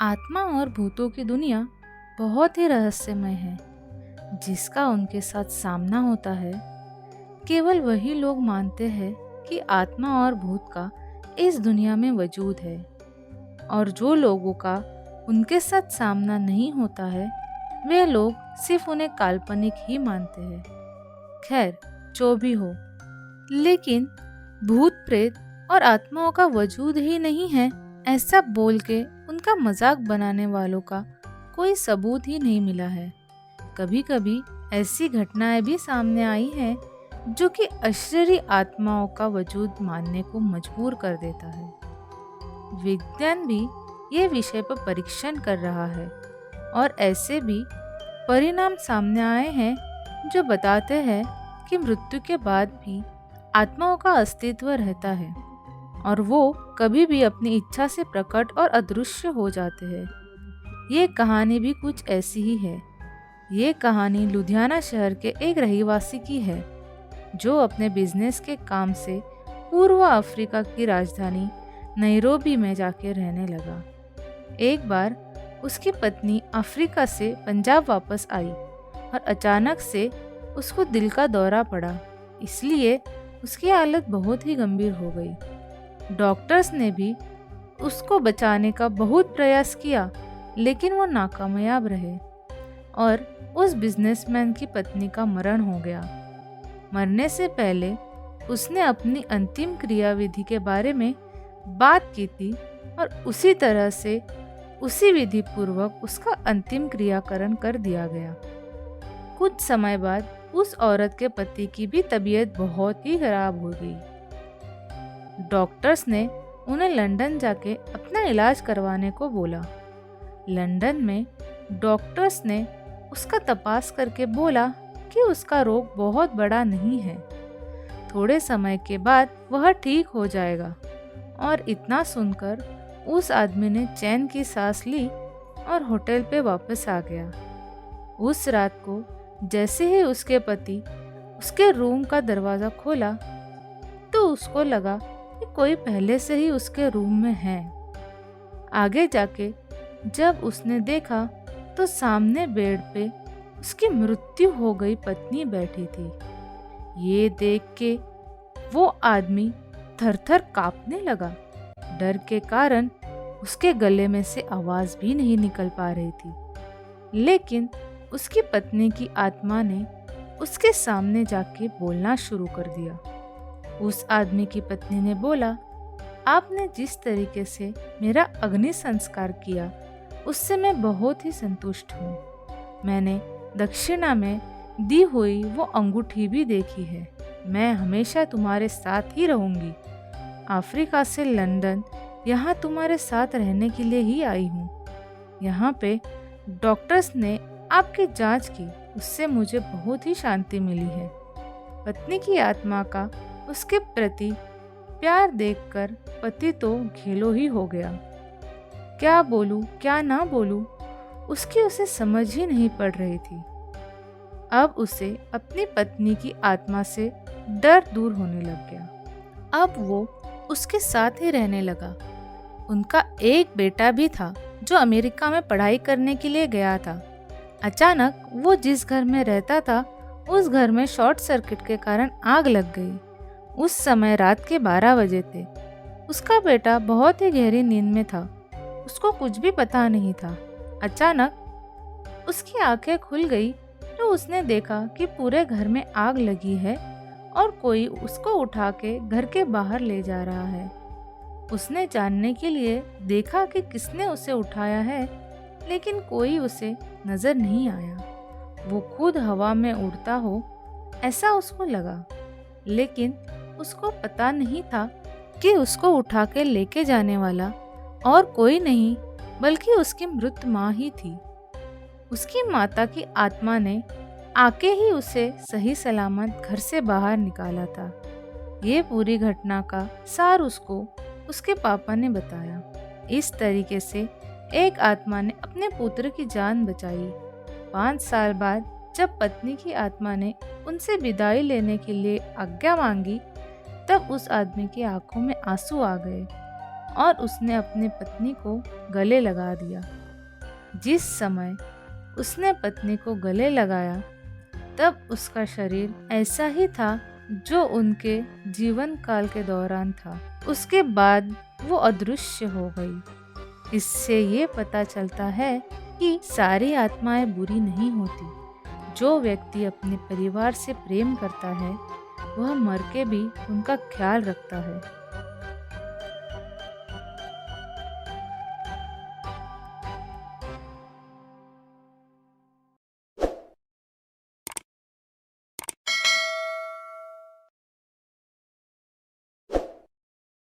आत्मा और भूतों की दुनिया बहुत ही रहस्यमय है। जिसका उनके साथ सामना होता है, केवल वही लोग मानते हैं कि आत्मा और भूत का इस दुनिया में वजूद है, और जो लोगों का उनके साथ सामना नहीं होता है, वे लोग सिर्फ उन्हें काल्पनिक ही मानते हैं। खैर, जो भी हो, लेकिन भूत प्रेत और आत्माओं का वजूद ही नहीं है, ऐसा बोल के उनका मजाक बनाने वालों का कोई सबूत ही नहीं मिला है। कभी कभी ऐसी घटनाएं भी सामने आई हैं जो कि अशरीरी आत्माओं का वजूद मानने को मजबूर कर देता है। विज्ञान भी ये विषय पर परीक्षण कर रहा है, और ऐसे भी परिणाम सामने आए हैं जो बताते हैं कि मृत्यु के बाद भी आत्माओं का अस्तित्व रहता है, और वो कभी भी अपनी इच्छा से प्रकट और अदृश्य हो जाते हैं। ये कहानी भी कुछ ऐसी ही है। ये कहानी लुधियाना शहर के एक रहिवासी की है, जो अपने बिजनेस के काम से पूर्व अफ्रीका की राजधानी नैरोबी में जाके रहने लगा। एक बार उसकी पत्नी अफ्रीका से पंजाब वापस आई, और अचानक से उसको दिल का दौरा पड़ा, इसलिए उसकी हालत बहुत ही गंभीर हो गई। डॉक्टर्स ने भी उसको बचाने का बहुत प्रयास किया, लेकिन वो नाकामयाब रहे, और उस बिजनेसमैन की पत्नी का मरण हो गया। मरने से पहले उसने अपनी अंतिम क्रियाविधि के बारे में बात की थी, और उसी तरह से उसी विधि पूर्वक उसका अंतिम क्रियाकरण कर दिया गया। कुछ समय बाद उस औरत के पति की भी तबीयत बहुत ही खराब हो गई। डॉक्टर्स ने उन्हें लंदन जाके अपना इलाज करवाने को बोला। लंदन में डॉक्टर्स ने उसका तपास करके बोला कि उसका रोग बहुत बड़ा नहीं है, थोड़े समय के बाद वह ठीक हो जाएगा। और इतना सुनकर उस आदमी ने चैन की सांस ली और होटल पे वापस आ गया। उस रात को जैसे ही उसके पति उसके रूम का दरवाज़ा खोला, तो उसको लगा कि कोई पहले से ही उसके रूम में है। आगे जाके जब उसने देखा, तो सामने बेड पे उसकी मृत्यु हो गई पत्नी बैठी थी। ये देख के वो आदमी थर-थर कांपने लगा। डर के कारण उसके गले में से आवाज भी नहीं निकल पा रही थी। लेकिन उसकी पत्नी की आत्मा ने उसके सामने जाके बोलना शुरू कर दिया। उस आदमी की पत्नी ने बोला, आपने जिस तरीके से मेरा अग्नि संस्कार किया, उससे मैं बहुत ही संतुष्ट हूँ। मैंने दक्षिणा में दी हुई वो अंगूठी भी देखी है। मैं हमेशा तुम्हारे साथ ही रहूंगी। अफ्रीका से लंदन यहाँ तुम्हारे साथ रहने के लिए ही आई हूँ। यहाँ पे डॉक्टर्स ने आपकी जांच की, उससे मुझे बहुत ही शांति मिली है। पत्नी की आत्मा का उसके प्रति प्यार देखकर पति तो घेलो ही हो गया। क्या बोलूं क्या ना बोलूं, उसकी उसे समझ ही नहीं पड़ रही थी। अब उसे अपनी पत्नी की आत्मा से डर दूर होने लग गया। अब वो उसके साथ ही रहने लगा। उनका एक बेटा भी था जो अमेरिका में पढ़ाई करने के लिए गया था। अचानक वो जिस घर में रहता था, उस घर में शॉर्ट सर्किट के कारण आग लग गई। उस समय रात के 12 बजे थे। उसका बेटा बहुत ही गहरी नींद में था। उसको कुछ भी पता नहीं था। अचानक उसकी आंखें खुल गई, तो उसने देखा कि पूरे घर में आग लगी है, और कोई उसको उठा के घर के बाहर ले जा रहा है। उसने जानने के लिए देखा कि किसने उसे उठाया है, लेकिन कोई उसे नजर नहीं आया। वो खुद हवा में उड़ता हो ऐसा उसको लगा, लेकिन उसको पता नहीं था कि उसको उठा के लेके जाने वाला और कोई नहीं बल्कि उसकी मृत माँ ही थी। उसकी माता की आत्मा ने आके ही उसे सही सलामत घर से बाहर निकाला था। ये पूरी घटना का सार उसको उसके पापा ने बताया। इस तरीके से एक आत्मा ने अपने पुत्र की जान बचाई। 5 साल बाद जब पत्नी की आत्मा ने उनसे विदाई लेने के लिए आज्ञा मांगी, तब उस आदमी की आंखों में आंसू आ गए। और उसने अपनी पत्नी को गले लगा दिया। जिस समय उसने पत्नी को गले लगाया तब उसका शरीर ऐसा ही था जो उनके जीवन काल के दौरान था। उसके बाद वो अदृश्य हो गई। इससे ये पता चलता है कि सारी आत्माएं बुरी नहीं होती। जो व्यक्ति अपने परिवार से प्रेम करता है वह मर के भी उनका ख्याल रखता है।